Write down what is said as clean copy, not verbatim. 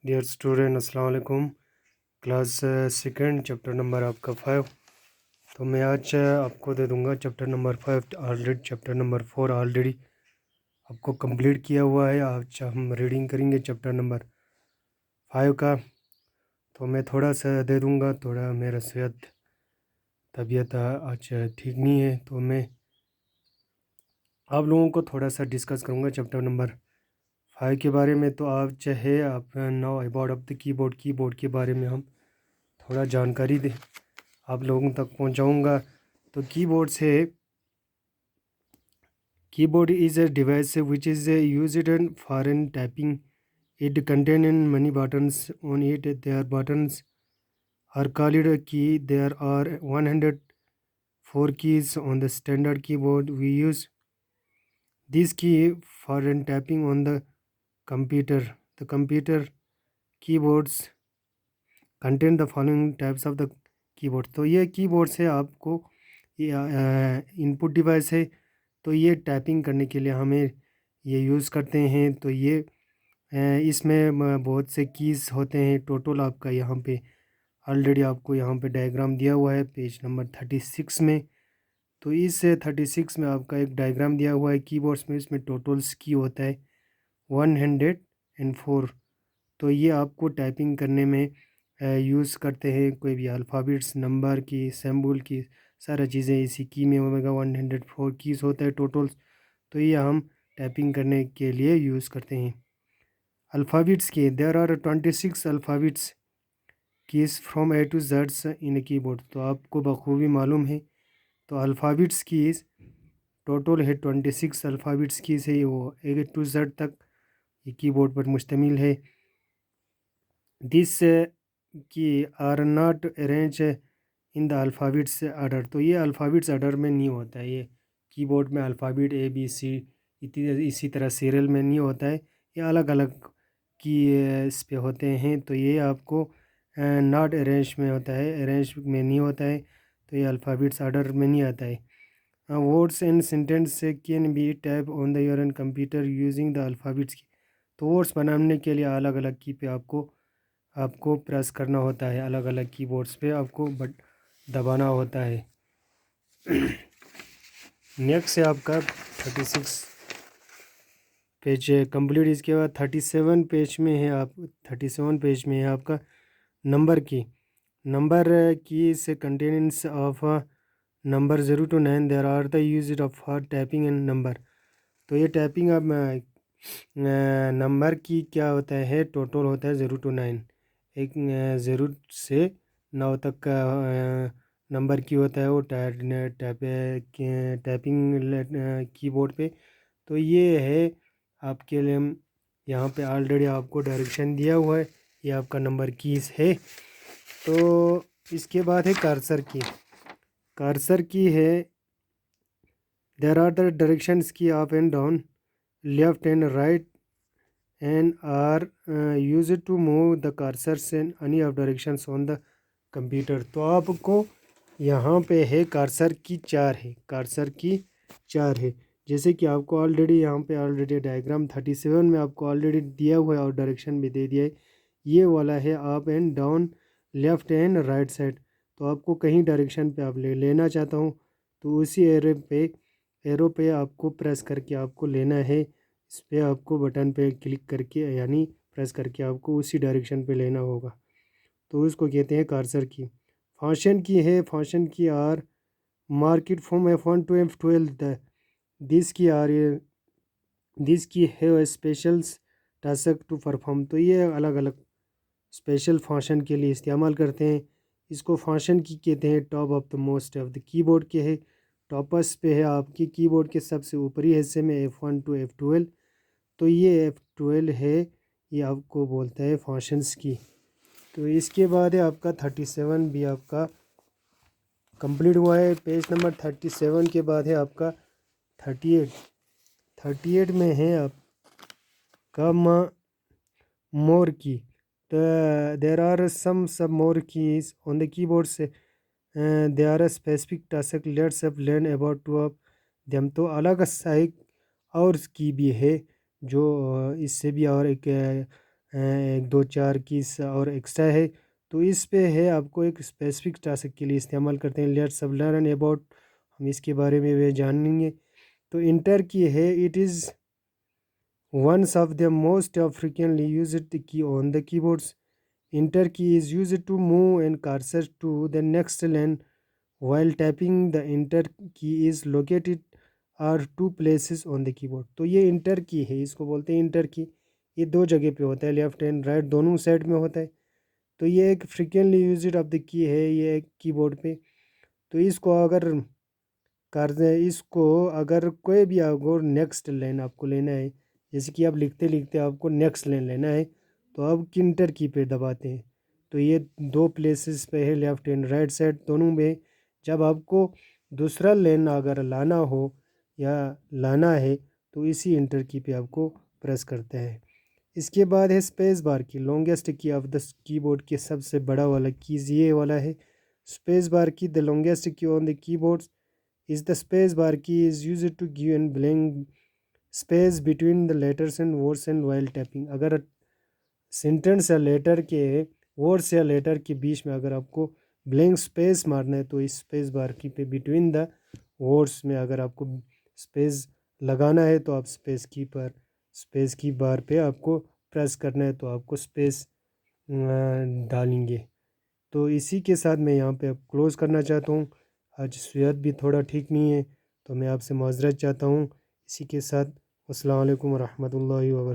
Dear student अस्सलाम वालेकुम। Class second chapter number आपका 5। तो मैं आज आपको दे दूंगा chapter number 5। Already chapter number 4 already आपको कंप्लीट किया हुआ है। आज हम रीडिंग करेंगे चैप्टर नंबर 5 का। तो मैं थोड़ा सा दे दूंगा, थोड़ा मेरा तबीयत आज ठीक नहीं है, तो मैं आप लोगों को थोड़ा सा डिस्कस करूंगा चैप्टर नंबर 5 के बारे में। तो आप चाहे आप now about of the keyboard के बारे में हम थोड़ा जानकारी दे आप लोगों तक पहुंचाऊंगा। तो keyboard is a device which is used for in typing. It contain in many buttons on it. Their buttons are called key. There are 104 keys on the standard keyboard. We use this key for in typing on the computer. The computer keyboards contain the following types of the keyboard. तो ये keyboard से आपको ये input device है। तो ये typing करने के लिए हमें ये यूज़ करते हैं। तो ये इसमें बहुत से कीज़ होते हैं। टोटल आपका यहाँ पे ऑलरेडी आपको यहाँ पे डायग्राम दिया हुआ है पेज नंबर 36 में। तो इस 36 में आपका एक डायग्राम दिया हुआ है कीबोर्ड्स में। इसमें टोटल्स की होता है 104। तो ये आपको टाइपिंग करने में यूज़ करते हैं। कोई भी अल्फ़ाबेट्स, नंबर की, सिंबल की, सारा चीज़ें इसी की में होगा। 104 कीज़ होता है टोटल्स। तो ये हम टाइपिंग करने के लिए यूज़ करते हैं। अल्फ़ाबेट्स के there are 26 alphabets keys from A to जेड्स इन ए कीबोर्ड। तो आपको बखूबी मालूम है। तो अल्फ़ाबेट्स कीज़ टोटल है 26 अल्फ़ाबेट्स कीज़ है, वो ए टू जेड तक ये कीबोर्ड पर मुश्तमिल है। This key are not arrange in the alphabets order. तो ये अल्फ़ाबेट्स ऑर्डर में नहीं होता है। ये कीबोर्ड में अल्फ़ाबेट ए बी सी इसी तरह सीरियल में नहीं होता है। ये अलग अलग की इस पे होते हैं। तो ये आपको नॉट अरेंज में होता है, अरेंज में नहीं होता है। तो ये अल्फ़ाबेट्स ऑर्डर में नहीं आता है। Words and sentence can be type on the your and computer using the alphabets की। तो वर्ड्स बनाने के लिए अलग अलग की पे आपको प्रेस करना होता है। अलग अलग कीबोर्ड्स पे आपको दबाना होता है। नेक्स्ट है आपका 36 पेज कंप्लीट। इसके बाद 37 पेज में है 37 पेज में है आपका नंबर की से contents of number 0 to 9 there are the use of for typing and number. तो ये टाइपिंग अब नंबर की क्या होता है, टोटल होता है 0 to 9। एक 0 से 9 तक का नंबर की होता है वो टाइपिंग कीबोर्ड पे। तो ये है आपके लिए। यहाँ पे ऑलरेडी आपको डायरेक्शन दिया हुआ है। ये आपका नंबर कीज़ है। तो इसके बाद है कर्सर की है। देयर आर द डायरेक्शंस की up and down, left and right and are used to move the cursors in any of directions on the computer। तो आपको यहाँ पे है कर्सर की चार है। जैसे कि आपको ऑलरेडी यहाँ पे ऑलरेडी डायग्राम 37 में आपको ऑलरेडी दिया हुआ है और डायरेक्शन भी दे दिया है। ये वाला है up and down, left and right side. तो आपको कहीं डायरेक्शन पे आप लेना चाहता हूँ तो उसी एरो पे आपको प्रेस करके आपको लेना है। इस पर आपको बटन पे क्लिक करके यानी प्रेस करके आपको उसी डायरेक्शन पे लेना होगा। तो उसको कहते हैं cursor key. Function key are marked from F1 to F12। This key are this key है स्पेशल टास्क टू परफॉर्म। तो ये अलग अलग स्पेशल फंक्शन के लिए इस्तेमाल करते हैं। इसको फंक्शन की कहते हैं। Top of the most of the keyboard के है, टॉपर्स पे है आपकी कीबोर्ड के सबसे ऊपरी हिस्से में F1 to F12। तो ये F12 है, ये आपको बोलता है फंक्शंस की। तो इसके बाद है आपका 37 भी आपका कंप्लीट हुआ है। पेज नंबर 37 के बाद है आपका 38 में है आपका more key. There are some more keys on the keyboards। They are specific task, let's अब learn about two of them. तो अलग साइक और की भी है जो इससे भी और एक एक दो चार कीज़ और एक्स्ट्रा है। तो इस पे है आपको एक स्पेसिफिक टास्क के लिए इस्तेमाल करते हैं। लेट्स अब लर्न अबाउट, हम इसके बारे में वे जानेंगे। तो इंटर की है, it is ones of the most frequently used key on the keyboards. Enter key is used to move and cursor to the next line while tapping. The enter key is located are two places on the keyboard. तो ये inter की है, इसको बोलते हैं inter की। ये दो जगह पे होता है, लेफ्ट एंड राइट दोनों साइड में होता है। तो ये एक frequently used of the key है ये कीबोर्ड पे। तो इसको अगर कर दें, इसको अगर कोई भी अगर नेक्स्ट लाइन आपको लेना है, जैसे कि आप लिखते लिखते आपको नेक्स्ट लाइन लेना है, तो आप इंटर की पे दबाते हैं। तो ये दो प्लेसेस पे है, लेफ़्ट एंड राइट साइड दोनों में। जब आपको दूसरा लाइन अगर लाना हो या लाना है, तो इसी इंटर की पे आपको प्रेस करते हैं। इसके बाद है स्पेस बार की, longest key of the keyboard के सबसे बड़ा वाला कीज़ ये वाला है स्पेस बार की। The longest key on the keyboards is the space bar key is used to give and blank space between the letters and words and while tapping। अगर sentence या लेटर के words या letter के बीच में अगर आपको blank space मारना है, तो इस स्पेस बार की पे बिटवीन द वर्ड्स में अगर आपको स्पेस लगाना है, तो आप स्पेस की बार पे आपको प्रेस करना है, तो आपको स्पेस डालेंगे। तो इसी के साथ मैं यहाँ पे अब क्लोज़ करना चाहता हूँ। आज सेहत भी थोड़ा ठीक नहीं है, तो मैं आपसे माज़रत चाहता हूँ। इसी के साथ अस्सलाम वालेकुम रहमतुल्लाहि व बरकातहू।